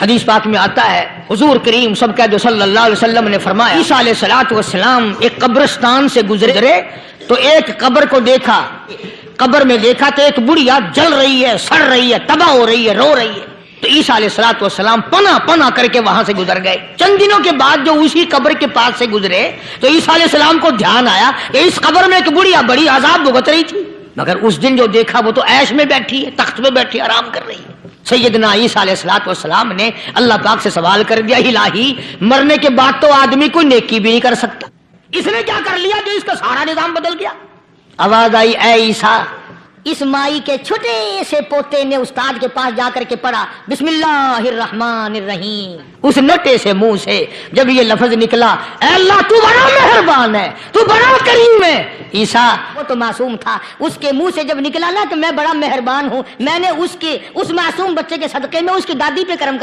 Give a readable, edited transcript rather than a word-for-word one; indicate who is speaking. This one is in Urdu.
Speaker 1: حدیث پاک میں آتا ہے حضور کریم سب کا جو صلی اللہ علیہ وسلم نے فرمایا عیسیٰ علیہ الصلوۃ والسلام ایک قبرستان سے گزرے تو ایک قبر کو دیکھا، قبر میں دیکھا تو ایک بڑھیا جل رہی ہے، سڑ رہی ہے، تباہ ہو رہی ہے، رو رہی ہے۔ تو عیسیٰ علیہ الصلوۃ والسلام پناہ پناہ کر کے وہاں سے گزر گئے۔ چند دنوں کے بعد جو اسی قبر کے پاس سے گزرے تو عیسیٰ علیہ السلام کو دھیان آیا کہ اس قبر میں ایک بڑھیا بڑی عذاب بھگت رہی تھی، مگر اس دن جو دیکھا وہ تو عیش میں بیٹھی ہے، تخت میں بیٹھی آرام کر رہی ہے۔ سیدنا عیسیٰ علیہ الصلوۃ والسلام نے اللہ پاک سے سوال کر دیا، الہی مرنے کے بعد تو آدمی کوئی نیکی بھی نہیں کر سکتا، اس نے کیا کر لیا جو اس کا سارا نظام بدل گیا؟ آواز آئی، اے عیسیٰ، اس مائی کے چھوٹے سے پوتے نے استاد کے پاس جا کر کے پڑھا بسم اللہ الرحمن الرحیم، اس نٹے سے منہ سے جب یہ لفظ نکلا اے اللہ تو بڑا مہربان ہے، تو بڑا کریم ہے، عیسیٰ وہ تو معصوم تھا، اس کے منہ سے جب نکلا نا کہ میں بڑا مہربان ہوں، میں نے اس معصوم بچے کے صدقے میں اس کی دادی پہ کرم کر